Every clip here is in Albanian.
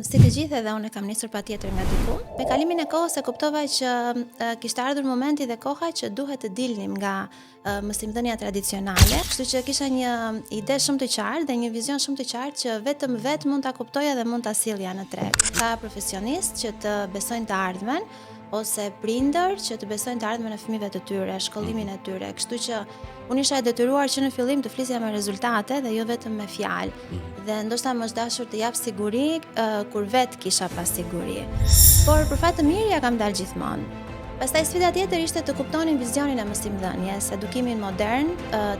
Si të gjithë edhe unë kam nisur patjetër nga diku. Me kalimin e kohës e kuptova që kishte ardhur momenti dhe koha që duhet të dilnim nga mësimdhënia tradicionale, kështu që kisha një ide shumë të qartë dhe një vizion shumë të qartë që vetëm vetë mund ta kuptoja dhe mund ta sillja në treg. Ka profesionistë që të besojnë të ardhmen ose prindër që të besojnë të ardhmen e fëmijëve të tyre, shkollimin e tyre. Kështu që unë isha e detyruar që në fillim të flisja me rezultate dhe jo vetëm me fjalë. Dhe ndoshta më është dashur të jap siguri kur vetë kisha pas siguri. Por për fat të mirë ja kam dalë gjithmonë. Pastaj sfida tjetër ishte të kuptonin vizionin e mësimdhënies, edukimin modern,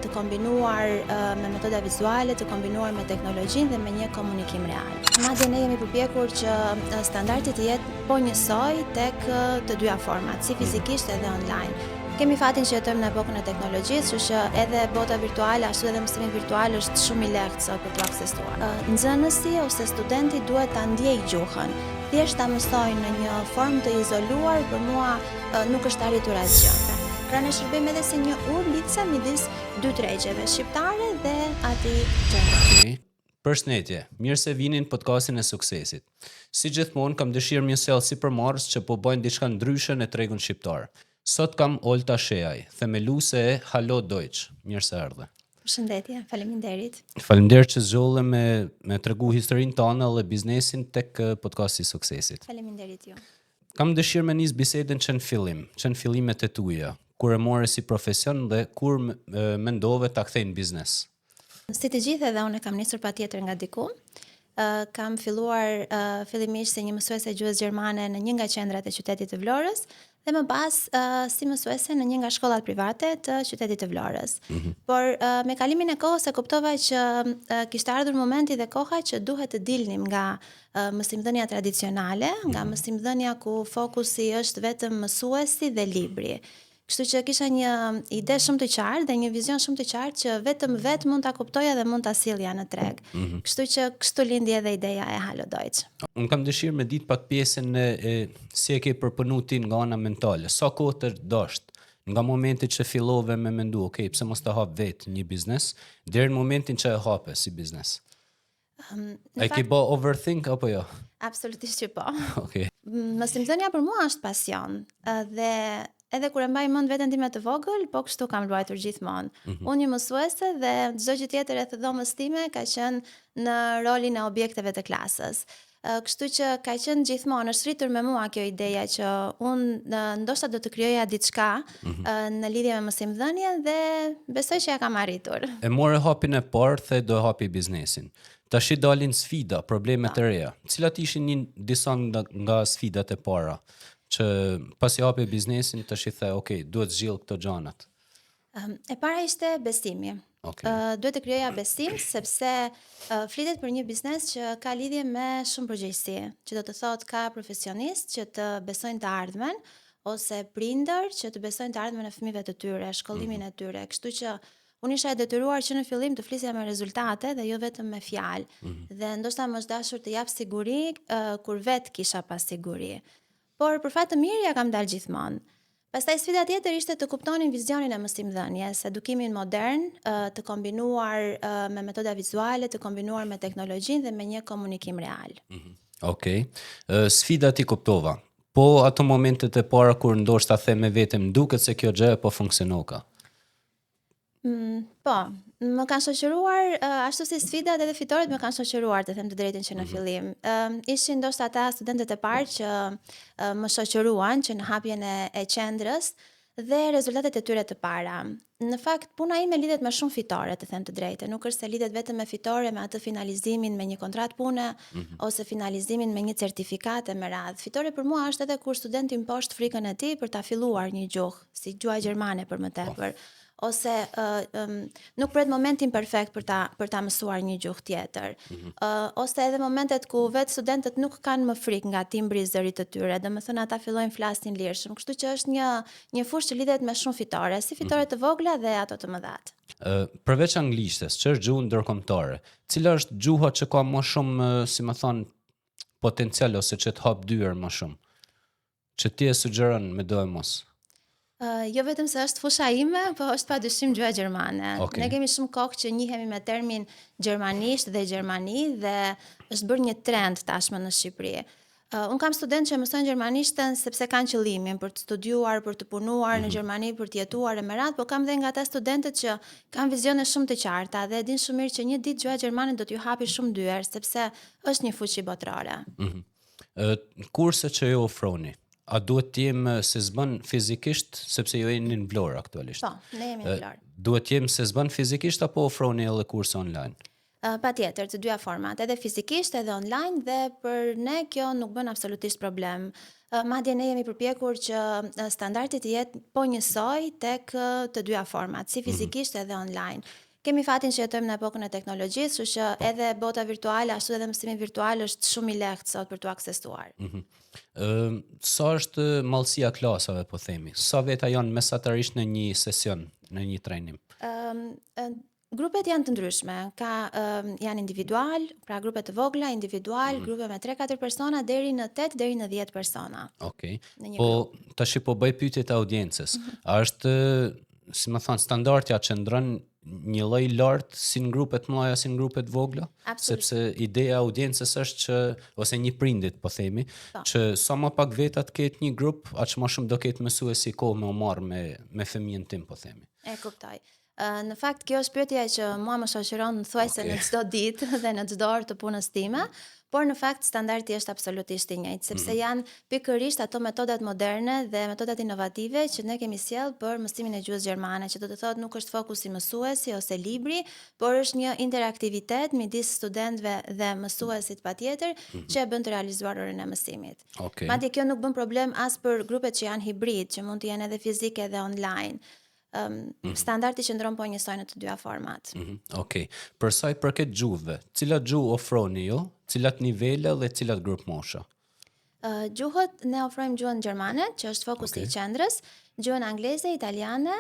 të kombinuar me metoda vizuale, të kombinuar me teknologjinë dhe me një komunikim real. Madje ne jemi përpjekur që standardi të jetë po njësoj tek të dyja format, si fizikisht edhe online. Kemi fatin që jetojmë në epokën e teknologjisë, kështu që edhe bota virtuale ashtu edhe mësimi virtual është shumë i lehtë sot për t'u aksesuar. Nxënësi ose studenti duhet ta ndjejë gjuhën. Thjesht ta mësoj në një formë të izoluar për mua nuk është arritur asgjë. Pra ne shërbejmë edhe si një urë lidhse midis dy tregjeve, shqiptare dhe atij tjetër. Përshëndetje, mirë se vini në podcastin e suksesit. Si gjithmonë kam dëshirë më sjell sipërmarrës që po bëjnë diçka ndryshe në tregun shqiptar. Sot kam Olta Sheaj, themeluese e Halo Deutsch. Mirë se erdhe. Përshëndetje, faleminderit. Faleminderit që zgjolle me tregu historinë tënde dhe biznesin tek podcasti i suksesit. Faleminderit ju. Kam dëshirë me nis bisedën që në fillimet e tuaja, kur e morë si profesion dhe kur mendove ta kthej në biznes. Si të gjithë edhe unë kam nisur patjetër nga diku. Kam filluar fillimisht si një mësuese gjuhës gjermane në një nga qendrat e qytetit të Vlorës dhe më pas si mësuese në një nga shkollat private të qytetit të Vlorës. Por me kalimin e kohës e kuptova që kishte ardhur momenti dhe koha që duhet të dilnim nga mësimdhënia tradicionale, nga mësimdhënia ku fokusi është vetëm mësuesi dhe libri. Kështu që kisha një ide shumë të qartë dhe një vizion shumë të qartë që vetëm vetë mund ta kuptoja dhe mund ta sillja në treg. Kështu që kështu lindi edhe ideja e Halo Deutsch. Unë kam dëshirë me ditë pak pjesën e si e ke përpunuar ti nga ana mentale. Sa kohë të dosht nga momenti që fillove me mendu, okay, pse mos ta hap vetë një biznes, deri në momentin që e hape si biznes. A ke bë overthink apo jo? Absolutisht që po. Okay. Mësimdhënia për mua është pasion dhe edhe kur e mbaj mend veten time të vogël, po kështu kam luajtur gjithmonë. Unë një mësuese dhe çdo gjë tjetër e të dhomës time ka qenë në rolin e objekteve të klasës. Kështu që ka qenë gjithmonë, është rritur me mua kjo ideja që unë ndoshta do të krijoja diçka në lidhje me mësimdhënien dhe besoj që ja kam arritur. E morë hapin e parë, the do e hapi biznesin. Tash i dalin sfida, problemet e reja. Cilat ishin disa nga sfidat e para? Që pasi hapi biznesin tash i the, okay, duhet zgjill këto gjanat. E para ishte besimi. Okay. Duhet të krijoja besim sepse flitet për një biznes që ka lidhje me shumë përgjegjësi, që do të thotë ka profesionistë që të besojnë të ardhmen ose prindër që të besojnë të ardhmen e fëmijëve të tyre, shkollimin e tyre. Kështu që unë isha e detyruar që në fillim të flisja me rezultate dhe jo vetëm me fjalë. Dhe ndoshta më është dashur të jap siguri kur vetë kisha pas siguri. Por për fat të mirë ja kam dalë gjithmonë. Pastaj sfida tjetër ishte të kuptonin vizionin e mësimdhënies, edukimin modern, të kombinuar me metoda vizuale, të kombinuar me teknologjinë dhe me një komunikim real. Okej. Sfida ti kuptova. Po ato momentet e para kur ndoshta the me veten, duket se kjo gjë po funksionoka. Po, më kanë shoqëruar ashtu si sfidat edhe fitoret më kanë shoqëruar, të them të drejtën që në fillim. Ishin ndoshta ata studentët e parë që më shoqëruan që në hapjen e qendrës dhe rezultatet e tyre të para. Në fakt, puna ime lidhet me shumë fitore, të them të drejtën. Nuk është se lidhet vetëm me fitore, me atë finalizimin me një kontratë pune ose finalizimin me një certifikat e me radhë. Fitore për mua është edhe kur studenti mposht frikën e tij për ta filluar një gjuhë, si gjuha gjermane për më tepër. Ose nuk pret momentin perfekt për ta mësuar një gjuhë tjetër. Ose edhe momentet ku vetë studentët nuk kanë më frikë nga timbri i zërit të tyre, domethënë ata fillojnë flasin lirshëm. Kështu që është një fushë që lidhet me shumë fitore, si fitore të vogla dhe ato të mëdhat. Përveç anglishtes, që është gjuhë ndërkombëtare, cila është gjuha që ka më shumë, si më thon, potencial ose që të hap dyer më shumë? Që ti e sugjeron me do e mos? Jo vetëm se është fusha ime, po është padyshim gjuha gjermane. Okej. Ne kemi shumë kohë që njihemi me termin gjermanisht dhe gjermani dhe është bërë një trend tashmë në Shqipëri. Unë kam studentë që mësojnë gjermanishten sepse kanë qëllimin për të studiuar, për të punuar në Gjermani, për të jetuar e merat, po kam dhe nga ata studentët që kanë vizione shumë të qarta dhe din shumë mirë që një ditë gjuha gjermane do t'ju hapi shumë dyer, sepse është një fuqi botërore. Kurse që ju ofroni, a duhet t'jem se s'bën fizikisht, sepse ju jeni në Vlorë aktualisht? Po, ne jemi në Vlorë. Duhet t'jem se s'bën fizikisht apo ofroni edhe kurse online? Pa tjetër, të dyja format, edhe fizikisht, edhe online, dhe për ne kjo nuk bën absolutisht problem. Madje ne jemi përpjekur që standardi të jetë po njësoj tek të dyja format, si fizikisht edhe online. Kemi fatin që jetojmë në epokën e teknologjisë, kështu që edhe bota virtuale, ashtu edhe mësimi virtual është shumë i lehtë sot për t'u aksesuar. Sa është mallësia klasave, po themi? Sa veta janë mesatarisht në një sesion, në një trajnim? Grupet janë të ndryshme, janë individual, pra grupe të vogla, individual, grupe me 3-4 persona, deri në 8 deri në 10 persona. Okej. Në një Po tash po bëj pyetje të audiencës. A është, si më thon, standardja qëndron një lloj lart si në grupet mëdha si në grupet vogla? Absolutisht. Sepse ideja e audiencës është që, ose një prindit po themi, që sa më pak veta të ketë një grup, aq më shumë do ketë mësuesi kohë me u marr me fëmijën tim, po themi. E kuptoj. Në fakt kjo është pyetja që mua më shoqëron thuajse në çdo ditë dhe në çdo orë të punës time, por në fakt standardi është absolutisht i njëjtë, sepse janë pikërisht ato metodat moderne dhe metodat inovative që ne kemi sjell për mësimin e gjuhës gjermane, që do të thotë nuk është fokusi mësuesi ose libri, por është një interaktivitet midis studentëve dhe mësuesit patjetër që e bën të realizuar orën e mësimit. Okej. Madje kjo nuk bën problem as për grupet që janë hibrid, që mund të jenë edhe fizike dhe online. Standardi qëndron po njësoj në të dyja format. Okej. Për sa i përket gjuhëve, cilat gjuhë ofroni ju, cilat nivele dhe cilat grup mosha? Gjuhët, ne ofrojmë gjuhën gjermane, që është fokusi i qendrës, gjuhën angleze, italiane,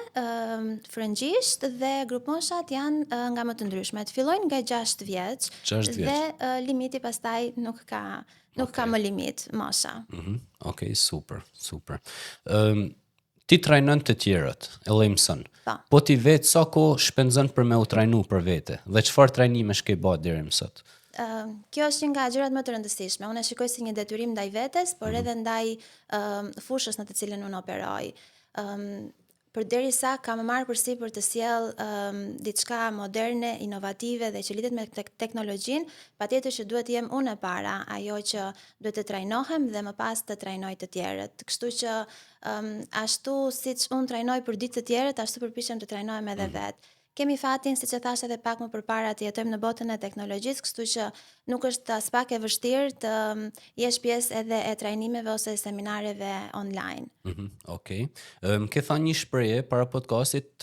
frëngjisht dhe grupmoshat janë nga më të ndryshmet. Fillojnë nga 6 vjeç. 6 vjeç. Dhe limiti pastaj nuk ka më limit mosha. Okej, super. Ti trajnon të tjerët, edhe i mëson. Po. Ti vetë sa kohë shpenzon për me u trajnu për vete? Dhe çfarë trajnimesh ke bërë deri më sot? Kjo është një nga gjërat më të rëndësishme. Unë e shikoj si një detyrim ndaj vetes, por edhe ndaj fushës në të cilën unë operoj. Përderisa kam marrë përsipër të sjell diçka moderne, inovative dhe që lidhet me teknologjinë, patjetër që duhet jem unë e para, ajo që duhet të trajnohem dhe më pas të trajnoj të tjerët. Kështu që ashtu siç unë trajnoj për ditë të tjerët, ashtu përpiqem të trajnohem edhe vetë. Kemi fatin, siç e thash edhe pak më përpara, të jetojmë në botën e teknologjisë, kështu që nuk është as pak e vështirë të jesh pjesë edhe e trajnimeve ose seminareve online. Okej. Ke thënë një shprehje para podcastit,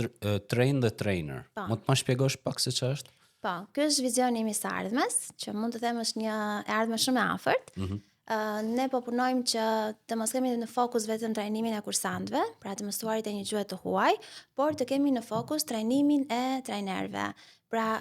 train the trainer. Po. Mund të më shpjegosh pak se ç'është? Po, ky është vizioni im i së ardhmes, që mund të them është një e ardhme shumë e afërt. Ne po punojmë që të mos kemi në fokus vetëm trajnimin e kursantëve, pra të mësuarit e një gjuhë të huaj, por të kemi në fokus trajnimin e trajnerëve. Pra,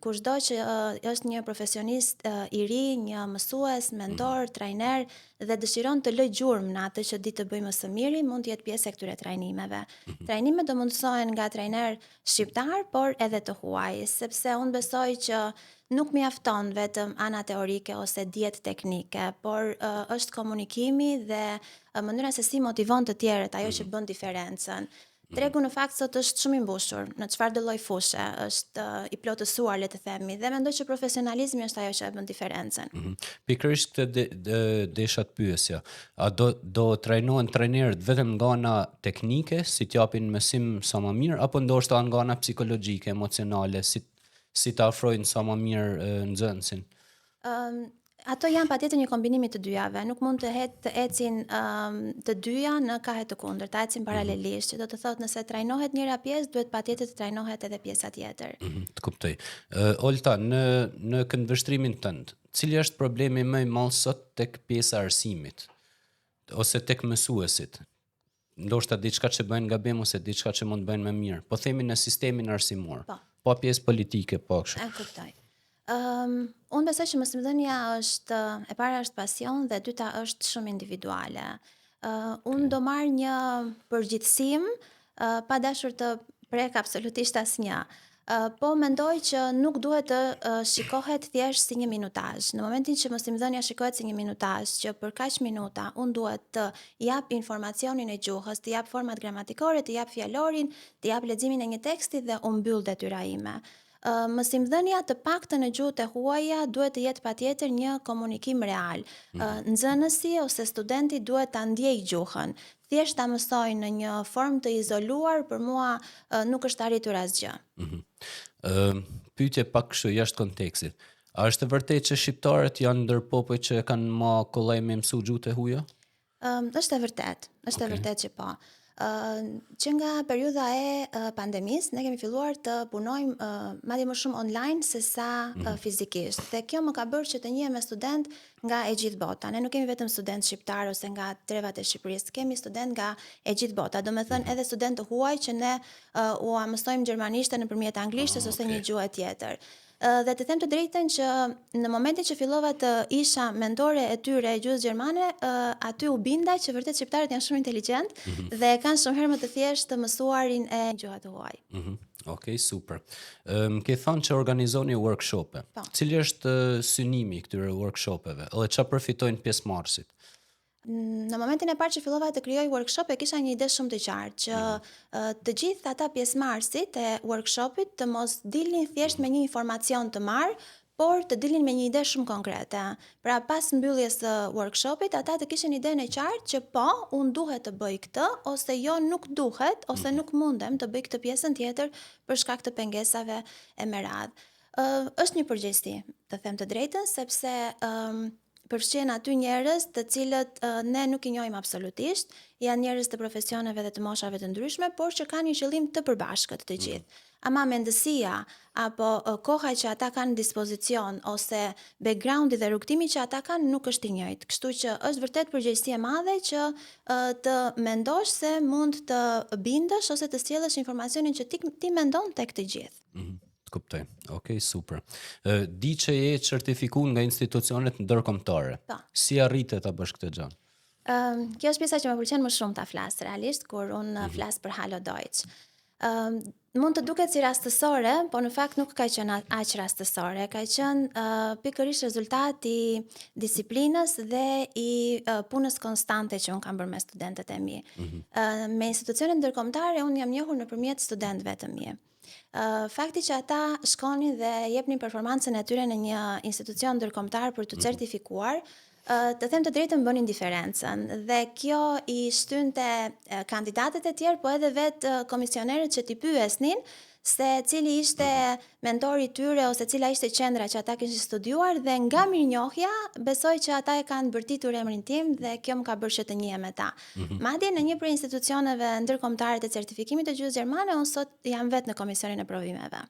kushdo që është një profesionist i ri, një mësues, mentor, trajner dhe dëshiron të lë gjurmë në atë që di të bëjë më së miri, mund të jetë pjesë e këtyre trajnimeve. Trajnimet do mundësohen nga trajner shqiptar, por edhe të huaj, sepse unë besoj që nuk mjafton vetëm ana teorike ose dietë teknike, por është komunikimi dhe mënyra se si motivon të tjerët, ajo që bën diferencën. Tregu në fakt sot është shumë i mbushur, në çfarëdo lloj fushë, është i plotësuar, le të themi, dhe mendoj që profesionalizmi është ajo që bën diferencën. Pikërisht këtë desha të pyesja. A do trajnohen trajnerët vetëm nga ana teknike, si t'japin mësim sa më mirë, apo ndoshta nga ana psikologjike, emocionale, si ta afrojnë sa më mirë nxënësin? Ato janë patjetër një kombinim i të dyjave. Nuk mund të ecin të dyja në kahe të kundërt, të ecin paralelisht, që do të thotë nëse trajnohet njëra pjesë, duhet patjetër të trajnohet edhe pjesa tjetër. Të kuptoj. Olta, në këndvështrimin tënd, cili është problemi më i madh sot tek pjesa e arsimit ose tek mësuesit? Ndoshta diçka që bëjnë gabim ose diçka që mund të bëjnë më mirë. Po themi në sistemin arsimor. Po pjesë politike, po kështu. E kuptoj. Unë besoj që mësimdhënia është, e para është pasion dhe e dyta është shumë individuale. Unë do marr një përgjithësim pa dashur të prek absolutisht asnjë. Po mendoj që nuk duhet të shikohet thjesht si një minutazh. Në momentin që mësimdhënia shikohet si një minutazh, që për kaq minuta unë duhet të jap informacionin e gjuhës, të jap format gramatikore, të jap fjalorin, të jap leximin e një teksti dhe u mbyll detyra ime. Mësimdhënia të paktën e gjuhës e huaja duhet të jetë patjetër një komunikim real. Nxënësi ose studenti duhet ta ndjejë gjuhën. Thjesht ta mësoj në një formë të izoluar për mua nuk është arritur asgjë. Pyetje pak kështu jashtë kontekstit. A është e vërtetë që shqiptarët janë ndër popujt që kanë më kollaj me mësu gjuhët e huaja? Është e vërtet, është e vërtet që po. Që nga periudha e pandemisë ne kemi filluar të punojmë madje më shumë online se sa fizikisht. Dhe kjo më ka bërë që të njihem me student nga e gjithë bota. Ne nuk kemi vetëm student shqiptar ose nga trevat e Shqipërisë, kemi student nga e gjithë bota. Domethënë edhe student të huaj që ne u mësojmë gjermanishte nëpërmjet anglishtes ose një gjuhë tjetër. Dhe të them të drejtën që në momentin që fillova të isha mentore e tyre e gjuhës gjermane, aty u binda që vërtet shqiptarët janë shumë inteligjent dhe kanë shumë herë më të thjeshtë të mësuarin e gjuhës të huaj. Okej, super. Ke thënë që organizoni workshope. Cili është synimi i këtyre workshopeve? Edhe çfarë përfitojnë pjesëmarrësit? Në momentin e parë që fillova të krijoj workshop e kisha një ide shumë të qartë që të gjithë ata pjesëmarrësit e workshopit të mos dilnin thjesht me një informacion të marrë, por të dilnin me një ide shumë konkrete. Pra pas mbylljes së workshopit ata të kishin idenë e qartë që po, unë duhet të bëj këtë ose jo nuk duhet ose nuk mundem të bëj këtë pjesën tjetër për shkak të pengesave e me radhë. Është një përgjegjësi, të them të drejtën, sepse përfshihen aty njerëz të cilët ne nuk i njohim absolutisht, janë njerëz të profesioneve dhe të moshave të ndryshme, por që kanë një qëllim të përbashkët të gjithë. Ama mendësia apo koha që ata kanë në dispozicion ose backgroundi dhe rrugtimi që ata kanë nuk është i njëjtë. Kështu që është vërtet përgjegjësi e madhe që të mendosh se mund të bindesh ose të sjellësh informacionin që ti mendon tek të gjithë. Kuptoj. Okej, super. Di që je certifikuar nga institucionet ndërkombëtare. Si arritet ta bësh këtë gjë? Kjo është pjesa që më pëlqen më shumë ta flas realisht kur unë flas për Halo Deutsch. Mund të duket si rastësore, po në fakt nuk ka qenë aq rastësore, ka qenë pikërisht rezultat i disiplinës dhe i punës konstante që unë kam bërë me studentët e mi. Me institucionet ndërkombëtare unë jam njohur nëpërmjet studentëve të mi. Fakti që ata shkonin dhe jepnin performancën e tyre në një institucion ndërkombëtar për të certifikuar, të them të drejtën bënin diferencën dhe kjo i shtynte kandidatët e tjerë, po edhe vetë komisionerët që t'i pyesnin se cili ishte mentori tyre ose cila ishte qendra që ata kishin studiuar dhe nga mirënjohja besoj që ata e kanë bërtitur emrin tim dhe kjo më ka bërë që të njihem me ta. Madje në një prej institucioneve ndërkombëtare të certifikimit të gjuhës gjermane, unë sot jam vetë në komisionin e provimeve.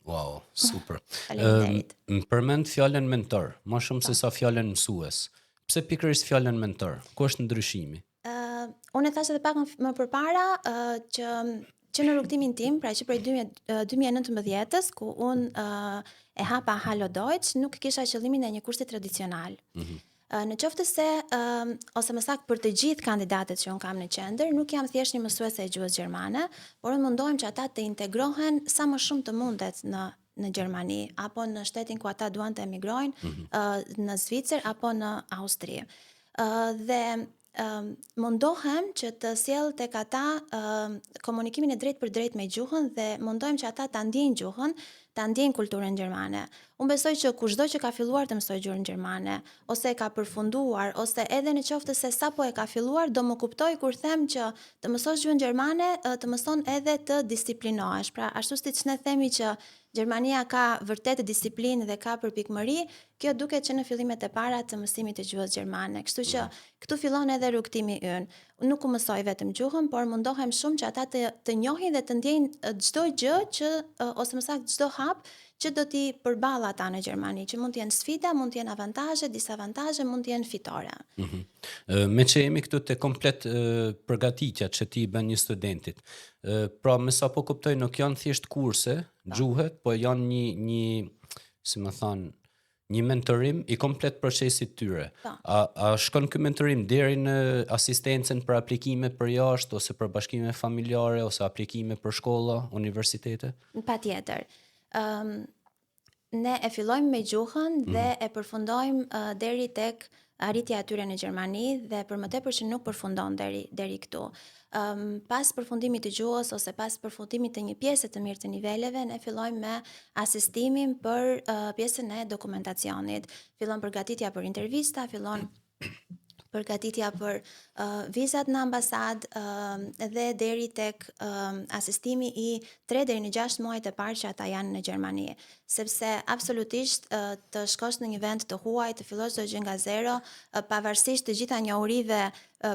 Wow, super. Faleminderit. Përmend fjalën mentor, më shumë se sa fjalën mësues. Pse pikërisht fjalën mentor? Ku është ndryshimi? Unë e thash edhe pak më përpara që në rrugtimin tim, pra që prej 2019-s, ku unë e hapa Halo Deutsch, nuk kisha qëllimin e një kursi tradicional. Në qoftë se, ose më saktë për të gjithë kandidatët që unë kam në qendër, nuk jam thjesht një mësuese e gjuhës gjermane, por unë mundohem që ata të integrohen sa më shumë të mundet në Gjermani, apo në shtetin ku ata duan të emigrojnë, në Zvicër apo në Austri. Dhe mundohem që të sjell tek ata komunikimin e drejtë për drejtë me gjuhën dhe mundohem që ata ta ndjejnë gjuhën, ta ndjejnë kulturën gjermane. Unë besoj që kushdo që ka filluar të mësojë gjuhën gjermane, ose e ka përfunduar, ose edhe në qoftë se sapo e ka filluar, do më kuptoj kur them që të mësosh gjuhën gjermane, të mëson edhe të disiplinohesh. Pra, ashtu siç ne themi që Gjermania ka vërtet disiplinë dhe ka përpikmëri, kjo duket që në fillimet e para të mësimit të gjuhës gjermane. Kështu që këtu fillon edhe rrugtimi ynë. Unë nuk u mësoj vetëm gjuhën, por mundohem shumë që ata të njohin dhe të ndjejnë çdo gjë që ose më saktë çdo hap që do t'i përballë ata në Gjermani, që mund të jenë sfida, mund të jenë avantazhe, disavantazhe, mund të jenë fitore. Me që jemi këtu te komplet përgatitja që ti bën një studentit. Pra me sa po kuptoj nuk janë thjesht kurse, gjuhet, po janë një si më thon, një mentorim i komplet procesit tyre. Po. A shkon ky mentorim deri në asistencën për aplikime për jashtë ose për bashkime familjare ose aplikime për shkolla, universitete? Patjetër. Ne e fillojmë me gjuhën dhe e përfundojmë deri tek arritja e tyre në Gjermani dhe për më tepër që nuk përfundon deri këtu. Pas përfundimit të gjuhës ose pas përfundimit të një pjese të mirë të niveleve, ne fillojmë me asistimin për pjesën e dokumentacionit. Fillon përgatitja për intervista, fillon përgatitja për vizat në ambasad dhe deri tek asistimi i 3 deri në 6 muajt e parë që ata janë në Gjermani. Sepse absolutisht të shkosh në një vend të huaj, të fillosh çdo gjë nga zero, pavarësisht të gjitha njohurive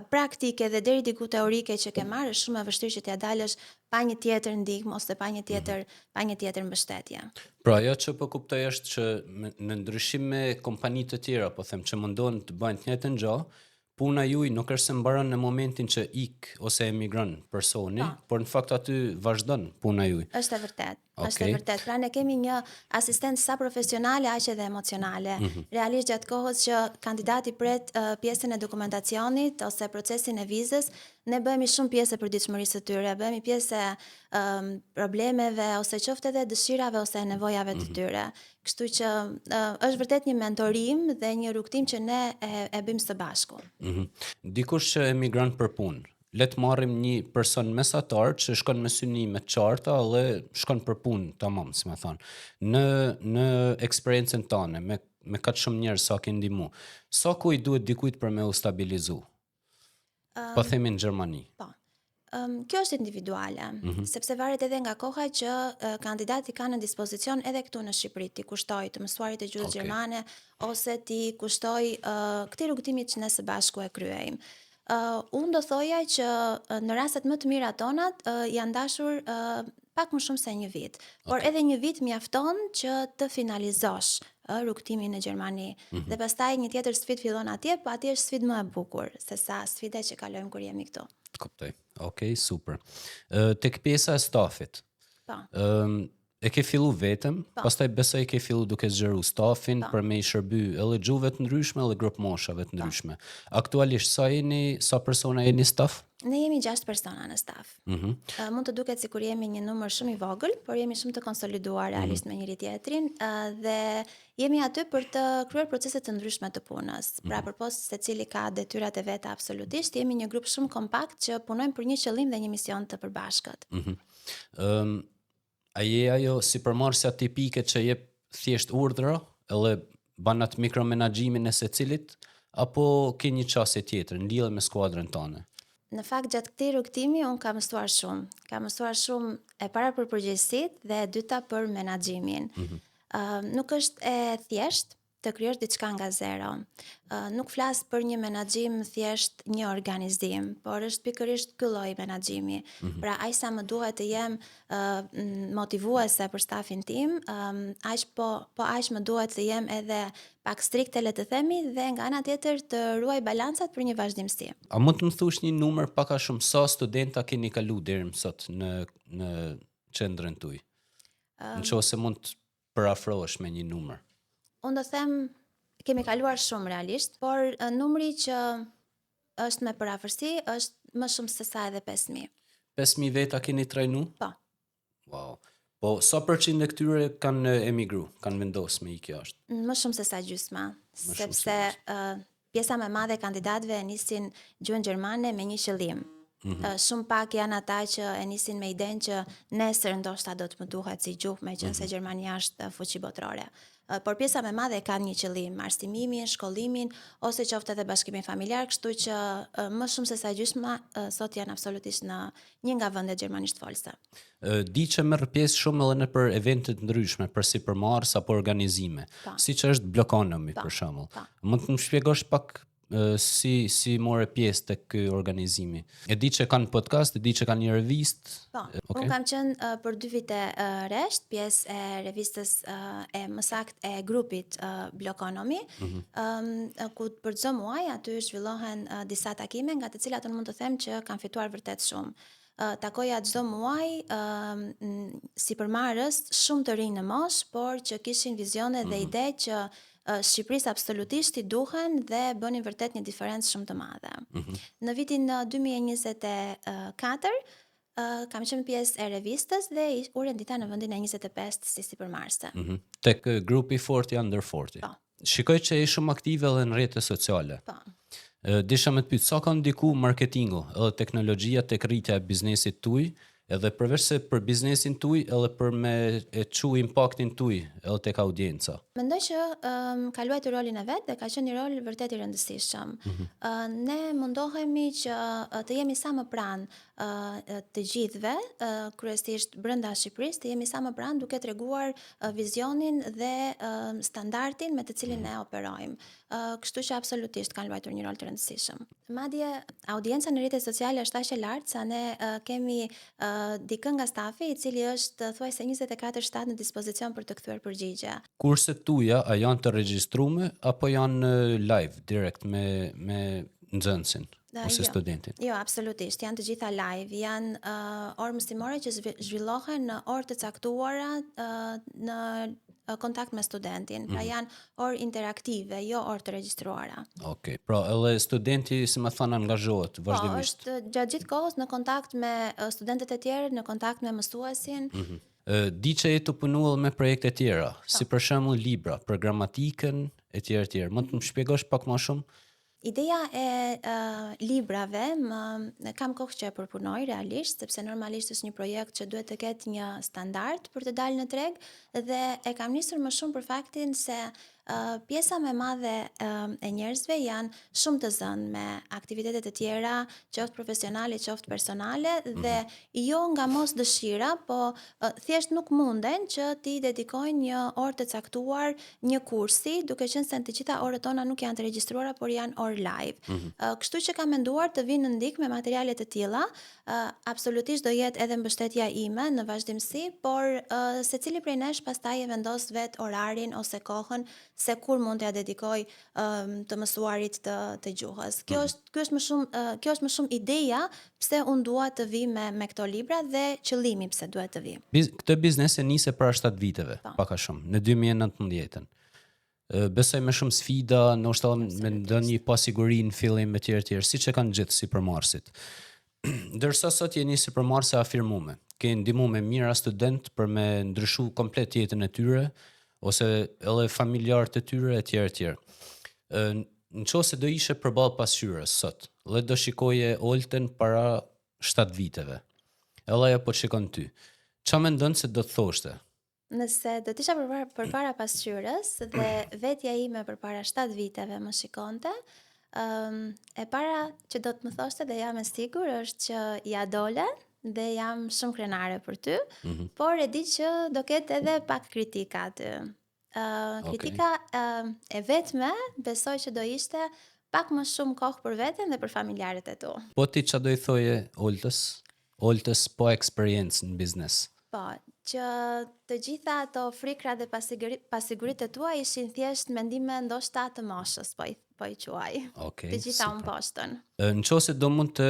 praktike dhe deri diku teorike që ke marrë, është shumë e vështirë që t'ja dalësh pa një tjetër ndihmë ose pa një tjetër mbështetje. Pra, ajo që po kuptoj është që në ndryshim me kompani të tjera, po them që mundon të bëjnë të njëjtën gjë, puna juaj nuk është se mbaron në momentin që ik ose emigron personi, por në fakt aty vazhdon puna juaj. Është e vërtet. Është e vërtet. Pra ne kemi një asistencë sa profesionale aq edhe emocionale. Realisht gjatë kohës që kandidati pret pjesën e dokumentacionit ose procesin e vizës, ne bëhemi shumë pjesë e përditshmërisë së tyre, bëhemi pjesë e problemeve ose qoftë edhe dëshirave ose nevojave të tyre. Kështu që është vërtet një mentorim dhe një rrugtim që ne e bëjmë së bashku. Dikush që emigron për punë, le të marrim një person mesatar që shkon me synime të qarta dhe shkon për punë, tamam, si më thon. Në eksperiencën tënde me kaq shumë njerëz sa ke ndihmu, sa ku i duhet dikujt për me u stabilizu? Po themi në Gjermani. Po. Kjo është individuale, sepse varet edhe nga koha që kandidati ka në dispozicion edhe këtu në Shqipëri, ti kushtoj të mësuarit e gjuhës gjermane ose ti kushtoj këtij rrugtimi që ne së bashku e kryejmë. Unë do thoja që në rastet më të mira tonat janë dashur pak më shumë se një vit, por edhe një vit mjafton që të finalizosh rrugtimin në Gjermani. Dhe pastaj një tjetër sfidë fillon atje, po atje është sfidë më e bukur se sa sfida që kalojmë kur jemi këtu. Kuptoj. Okej, super. Tek pjesa e stafit. Po. E ke fillu vetëm, pastaj besoj ke fillu duke zgjeru stafin për me i shërby edhe gjuhëve të ndryshme edhe grup moshave të ndryshme. Aktualisht sa persona jeni staf? Ne jemi 6 persona në staf. Mund të duket sikur jemi një numër shumë i vogël, por jemi shumë të konsoliduar realisht me njëri tjetrin dhe jemi aty për të kryer procese të ndryshme të punës. Pra përpos secili ka detyrat e veta absolutisht, jemi një grup shumë kompakt që punojmë për një qëllim dhe një mision të përbashkët. A je ajo si përmarrësja tipike që jep thjesht urdhra edhe ban atë mikromenaxhimin e secilit, apo ke një çështje tjetër në lidhje me skuadrën tënde? Në fakt gjatë këtij rrugtimi un kam mësuar shumë. Kam mësuar shumë e para për përgjegjësitë dhe e dyta për menaxhimin. Nuk është e thjesht të krijosh diçka nga zero. Nuk flas për një menaxhim thjesht një organizim, por është pikërisht ky lloj menaxhimi. Pra aq sa më duhet të jem motivuese për stafin tim, aq më duhet të jem edhe pak strikte le të themi dhe nga ana tjetër të ruaj balancat për një vazhdimsi. A mund të më thush një numër pak a shumë sa studenta keni kalu deri më sot në qendrën tuaj? Nëse mund të parafrohesh me një numër. Unë do them, kemi kaluar shumë realisht, por numri që është me parafërsi është më shumë se sa edhe 5.000. 5.000 veta keni trajnu? Po. Wow. Po, sa përqind e këtyre kanë emigru, kanë vendosur me ikë jashtë? Më shumë se sa gjysma, sepse pjesa më e madhe e kandidatëve nisin gjuhën gjermane me një qëllim. Shumë pak janë ata që e nisin me idenë që nesër ndoshta do të më duhet si gjuhë, meqense Gjermania është fuqi botërore. Por pjesa më e madhe ka një qëllim, arsimin, shkollimin ose qoftë edhe bashkimin familjar, kështu që më shumë se sa gjysma sot janë absolutisht në një nga vendet gjermanisht folse. Di që merr pjesë shumë edhe në për evente të ndryshme, për sipërmarrës apo organizime, siç është Blokonomi për shembull. Mund të më shpjegosh pak si more pjesë tek ky organizimi? E di që kanë podcast, e di që kanë një revistë. Po, unë kam qenë për 2 vite rresht pjesë e revistës e më saktë e grupit Blokonomi, ku për çdo muaj aty zhvillohen disa takime nga të cilat unë mund të them që kanë fituar vërtet shumë. Takoja çdo muaj sipërmarrës shumë të rinj në moshë, por që kishin vizione dhe ide që Shqipërisë absolutisht i duhen dhe bënin vërtet një diferencë shumë të madhe. Në vitin 2024 kam qenë pjesë e revistës dhe u rendita në vendin e 25 si sipërmarrëse. Tek grupi 40 under 40. Po. Shikoj që je shumë aktive edhe në rrjetet sociale. Po. Disha me të pyet, sa ka ndiku marketingu edhe teknologjia tek rritja e biznesit tuaj, edhe përveç se për biznesin tuaj, edhe për me e çu impaktin tuaj edhe tek audienca. Mendoj që ka luajtur rolin e vet dhe ka qenë një rol vërtet i rëndësishëm. Ne mundohemi që të jemi sa më pranë të gjithëve, kryesisht brenda Shqipërisë, të jemi sa më pranë duke treguar vizionin dhe standardin me të cilin ne operojmë. Kështu që absolutisht kanë luajtur një rol të rëndësishëm. Madje audienca në rrjetet sociale është aq e lartë sa ne kemi dikën nga stafi i cili është thuajse 24/7 në dispozicion për të kthyer përgjigje. Kurset tuaja a janë të regjistrume apo janë live direkt me nxënësin ose studentin? Jo, absolutisht, janë të gjitha live, janë orë mësimore që zhvillohen në orë të caktuara në kontakt me studentin, pra janë orë interaktive, jo orë të regjistruara. Okej, pra edhe studenti, si më thënë, angazhohet vazhdimisht. Po, është gjatë gjithë kohës në kontakt me studentët e tjerë, në kontakt me mësuesin. Di që e të punuar me projekte tjera, si për shembull libra, për gramatikën e tjerë. Mund të më shpjegosh pak më shumë? Ideja e librave kam kohë që e përpunoj realisht, sepse normalisht është një projekt që duhet të ketë një standard për të dalë në treg dhe e kam nisur më shumë për faktin se pjesa më e madhe e njerëzve janë shumë të zënë me aktivitetet e tjera, qoftë profesionale, qoftë personale dhe jo nga mos dëshira, po thjesht nuk munden që t'i dedikojnë një orë të caktuar një kursi, duke qenë se të gjitha orët tona nuk janë të regjistruara, por janë orë live. Kështu që kam menduar të vinë në ndikë me materiale të tilla, absolutisht do jetë edhe mbështetja ime në vazhdimsi, por secili prej nesh pastaj e vendos vet orarin ose kohën se kur mund t'ja dedikoj të mësuarit të gjuhës. Kjo është më shumë ideja pse unë dua të vi me këto libra dhe qëllimi pse duhet të vi. Këtë biznes e nise para 7 viteve, pak a shumë, në 2019. Besoj me shumë sfida, ndoshta me ndonjë pasiguri në fillim me tjerë, siç e kanë gjithë sipërmarrësit. Ndërsa sot jeni sipërmarrëse afirmueme, ke ndihmuar mira student për me ndryshu komplet jetën e tyre, ose edhe familjarët e tyre e tjerë. Në qoftë se do ishe përballë pasqyrës sot, dhe do shikoje Olten para 7 viteve, edhe ajo po të shikon ty, ç'a mendon se do të thoshte? Nëse do të isha përpara pasqyrës dhe vetja ime përpara 7 viteve më shikonte, e para që do të më thoshte dhe jam e sigur është që ja dole dhe jam shumë krenare për ty, por e di që do ketë edhe pak kritika aty. Kritika e vetme besoj që do ishte pak më shumë kohë për veten dhe për familjarët e tu. Po ti ç'a do i thoje Oltës po eksperiencë në biznes? Po, që të gjitha ato frikra dhe pasiguritë e tua ishin thjesht mendime ndoshta të moshës, po i quaj. Okay, të gjitha unë poshtën. Në qoftë se do mund të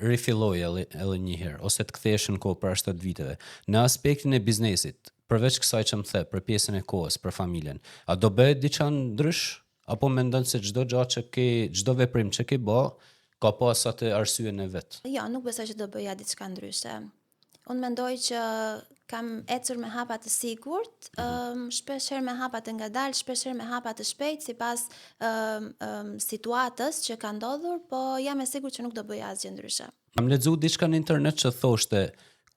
rifilloj edhe një herë, ose të kthehesh në kohë para 7 viteve, në aspektin e biznesit, përveç kësaj që më the, për pjesën e kohës, për familjen, a do bëhet diçka ndrysh? Apo mendon se çdo veprim që ke bë, ka pas atë arsyen e vet? Jo, nuk besoj që do bëja diçka ndryshe. Unë mendoj që kam ecur me hapa të sigurt, shpesh herë me hapa të ngadalë, shpesh herë me hapa të shpejt, sipas situatës që ka ndodhur, po jam e sigurt që nuk do bëja asgjë ndryshe. Kam lexuar diçka në internet që thoshte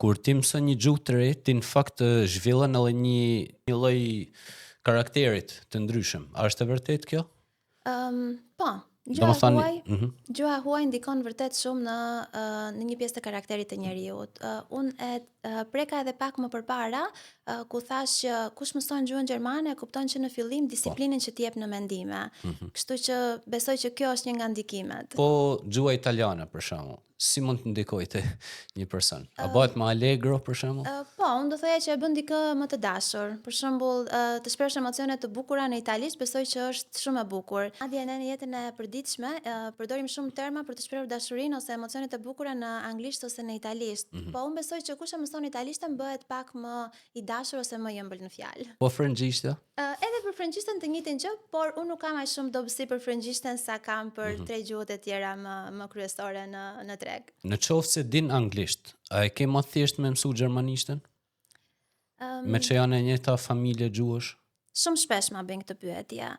kur ti mëson një gjuhë të re, ti në fakt zhvillon edhe një lloj karakterit të ndryshëm. A është e vërtetë kjo? Po. Gjuha huaj ndikon vërtet shumë në një pjesë të karakterit të njeriut. Unë preka edhe pak më përpara, ku thash që kush mëson gjuhën gjermane kupton që në fillim disiplinën që t'jep në mendime. Kështu që besoj që kjo është një nga ndikimet. Po gjuha italiane për shembull. si mund të ndikoj te një person? A bëhet më allegro për shembull? Po, unë do thoya që e bën dikë më të dashur. Për shembull, të shpresh emocione të bukura në italisht, besoj që është shumë e bukur. Madje ne në jetën e përditshme përdorim shumë terma për të shprehur dashurinë ose emocionet e bukura në anglisht ose në italisht. Po unë besoj që kush e mëson italishten bëhet pak më i dashur ose më i ëmbël në fjalë. Po frëngjishtja? Edhe për frëngjishten të njëjtin gjë, por unë nuk kam aq shumë dobësi për frëngjishten sa kam për tre gjuhët e tjera më kryesore në treg. Në qoftë se din anglisht, a e ke më thjesht me mësu gjermanishten? Me që janë e njëjta familje gjuhësh? Shumë shpesh ma bëjnë këtë pyetje.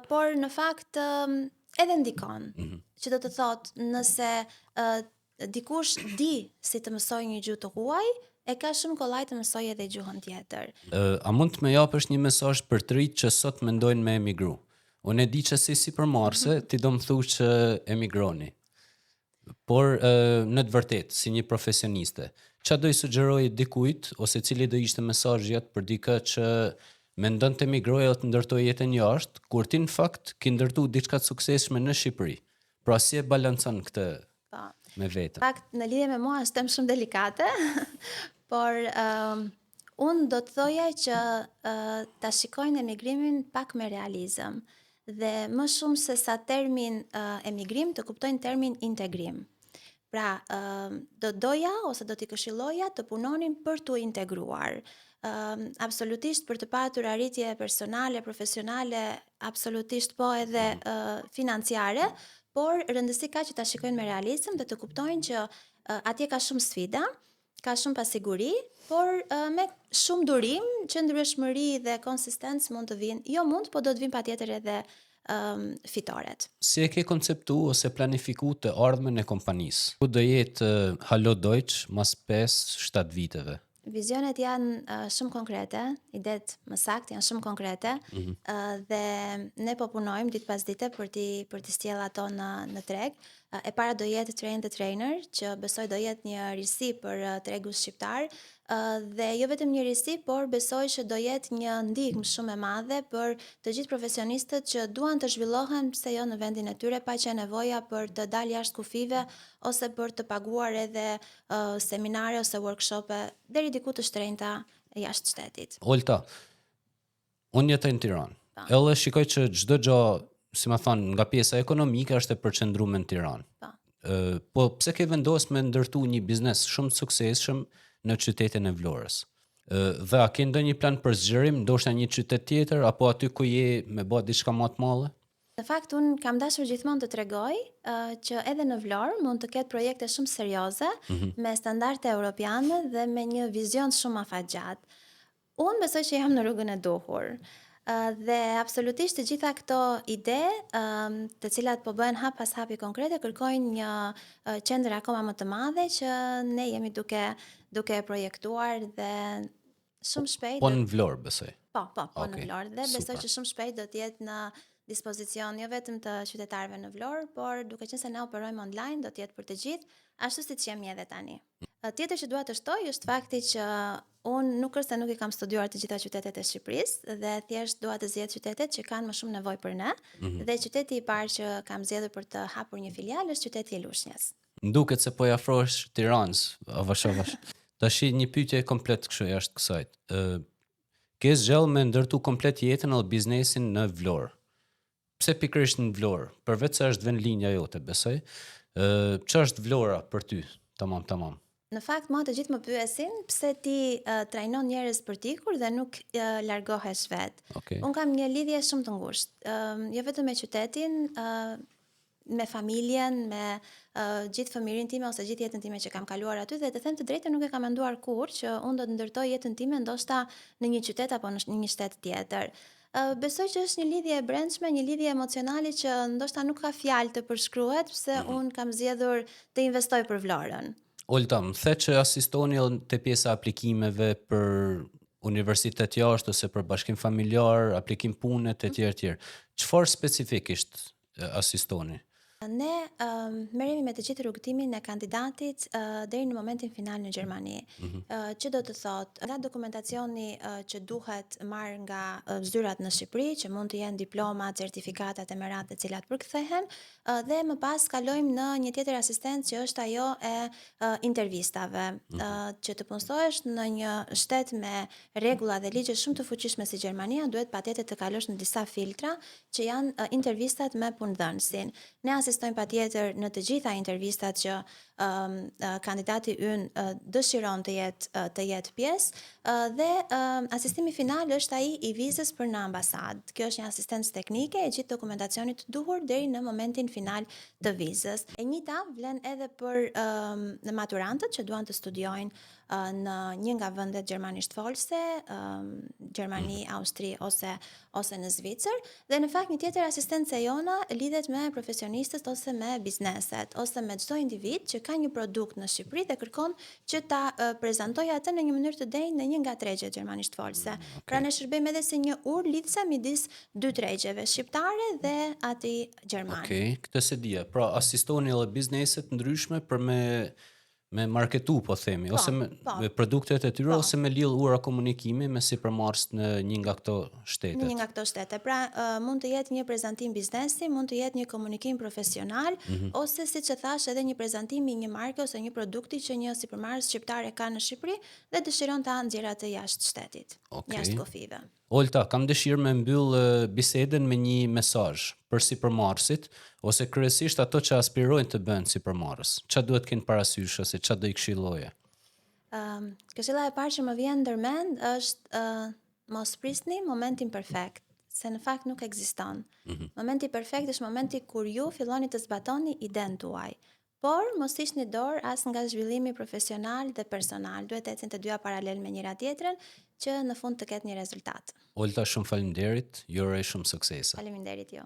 Por në fakt edhe ndikon. Që do të thotë, nëse dikush di si të mësoj një gjuhë të huaj, e ka shumë kollaj të mësoj edhe gjuhën tjetër. A mund të më japësh një mesazh për të rinjt që sot mendojnë me emigru? Unë e di që si përmarrëse, ti do më thush që emigroni. Por në të vërtetë, si një profesioniste, çfarë do i sugjeroj dikujt ose cili do ishte mesazhi jot për dikë që mendon të emigrojë ose të ndërtojë jetën jashtë, kur ti në fakt ke ndërtuar diçka të suksesshme në Shqipëri. Pra si e balancon këtë me veten? Në fakt, në lidhje me mua është temë shumë delikate, por unë do të thoja që ta shikojnë emigrimin pak me realizëm dhe më shumë se sa termin emigrim të kuptojnë termin integrim. Pra, do doja ose do t'i këshilloja të punonin për t'u integruar. Absolutisht për të patur arritje personale, profesionale, absolutisht po edhe financiare, por rëndësi ka që ta shikojnë me realizëm dhe të kuptojnë që atje ka shumë sfida, ka shumë pasiguri, por me shumë durim, qëndrueshmëri dhe konsistencë mund të vinë, jo mund, po do të vinë patjetër edhe fitoret. Si e ke konceptu ose planifiku të ardhmen e kompanisë? Ku do jetë Hallo Deutsch mas 5-7 viteve? Vizionet janë shumë konkrete, idet më saktë janë shumë konkrete, dhe ne po punojmë ditë pas dite për t'i sjellë ato në treg. E para do jetë Train the Trainer, që besoj do jetë një risi për tregun shqiptar, dhe jo vetëm një risi, por besoj që do jetë një ndihmë shumë e madhe për të gjithë profesionistët që duan të zhvillohen pse jo në vendin e tyre, pa që nevoja për të dalë jashtë kufive ose për të paguar edhe seminare ose workshope deri diku të shtrenjta jashtë shtetit. Olta, unë jetoj në Tiranë. Edhe shikoj që çdo gjë, si ma thonë, nga pjesa ekonomike është e përqendruar në Tiranë. Po pse ke vendosur me ndërtu një biznes shumë të suksesshëm në qytetin e Vlorës? Dhe a ke ndonjë plan për zgjerim, ndoshta një qytet tjetër apo aty ku je me bë diçka më të madhe? Në fakt, unë kam dashur gjithmonë të tregoj që edhe në Vlorë mund të ketë projekte shumë serioze, me standarde europiane dhe me një vizion shumë afatgjat. Unë besoj që jam në rrugën e duhur. Dhe absolutisht të gjitha këto ide, të cilat po bëhen hap pas hapi konkrete, kërkojnë një qendër akoma më të madhe që ne jemi duke projektuar dhe shumë shpejt. Po në Vlorë besoj. Po në Vlorë dhe besoj që shumë shpejt do të jetë në dispozicion jo vetëm të qytetarëve në Vlorë, por duke qenë se ne operojmë online, do të jetë për të gjithë, ashtu siç jemi edhe tani. Tjetër që dua të shtoj është fakti që unë nuk është se nuk i kam studiuar të gjitha qytetet e Shqipërisë dhe thjesht dua të zgjedh qytetet që kanë më shumë nevojë për ne, dhe qyteti i parë që kam zgjedhur për të hapur një filial është qyteti i Lushnjës. Nduket se po i afrohesh Tiranës, avash. Tash një pyetje komplet kështu jashtë kësaj. Ke zgjell me ndërtu komplet jetën edhe biznesin në Vlorë? Pse pikërisht në Vlorë? Përveç se është vendlinja jote, besoj. Ç'është është Vlora për ty? Tamam. Në fakt, mua të gjithë më pyesin pse ti trajnon njerëz për t'ikur dhe nuk largohesh vet. Okay. Unë kam një lidhje shumë të ngushtë, jo vetëm me qytetin, me familjen, me gjithë fëmirin time ose gjithë jetën time që kam kaluar aty, dhe të them të drejtën nuk e kam menduar kurrë që unë do të ndërtoj jetën time ndoshta në një qytet apo në një shtet tjetër. Besoj që është një lidhje e brendshme, një lidhje emocionale që ndoshta nuk ka fjalë të përshkruhet pse unë kam zgjedhur të investoj për Vlorën. Olta, më the që asistoni te pjesa aplikimeve për universitet jashtë ose për bashkim familjar, aplikim pune të tjerë. Çfarë specifikisht asistoni? Ne merremi me të gjithë rrugtimin e kandidatit deri në momentin final në Gjermani. Që do të thotë, nga dokumentacioni që duhet marrë nga zyrat në Shqipëri, që mund të jenë diploma, certifikatat e merat të cilat përkthehen, dhe më pas kalojmë në një tjetër asistencë që është ajo e intervistave, që të punësohesh në një shtet me rregulla dhe ligje shumë të fuqishme si Gjermania, duhet patjetër të kalosh në disa filtra që janë intervistat me punëdhënësin. Ne asistojmë patjetër në të gjitha intervistat që kandidati ynë dëshiron të jetë pjesë dhe asistimi final është ai i vizës për në ambasadë. Kjo është një asistencë teknike e gjithë dokumentacionit të duhur deri në momentin final të vizës. E njëjta vlen edhe për maturantët që duan të studiojnë në një nga vendet gjermanisht folse, Gjermani, Austri ose në Zvicër, dhe në fakt një tjetër asistencë e jona lidhet me profesionistët ose me bizneset ose me çdo individ që ka një produkt në Shqipëri dhe kërkon që ta prezantojë atë në një mënyrë të denjë në një nga tregjet gjermanisht folse. Pra ne shërbejmë edhe si një urë lidhse midis dy tregjeve, shqiptare dhe atij gjerman. Okej, këtë se dija. Pra asistoni edhe bizneset ndryshme për me marketu, po themi, ose me produktet e tyre, ose me lidh ura komunikimi me sipërmarrës në një nga këto shtete. Në një nga këto shtete. Pra, mund të jetë një prezantim biznesi, mund të jetë një komunikim profesional, ose siç e thash edhe një prezantim i një marke ose një produkti që një sipërmarrës shqiptare ka në Shqipëri dhe dëshiron ta nxjerrë atë jashtë shtetit, jashtë kufive. Olta, kam dëshirë me mbyll bisedën me një mesazh për sipërmarrësit ose kryesisht ato që aspirojnë të bëjnë sipërmarrës. Çfarë duhet kenë parasysh ose çfarë do i këshilloje? Këshilla e parë që më vjen ndërmend është mos prisni momentin perfekt, se në fakt nuk ekziston. Momenti perfekt është momenti kur ju filloni të zbatoni idenë tuaj. Por mos ishni dorë as nga zhvillimi profesional dhe personal. Duhet të ecin të dyja paralel me njëra tjetrën që në fund të ketë një rezultat. Olta, shumë faleminderit. Ju uroj shumë suksese. Faleminderit ju.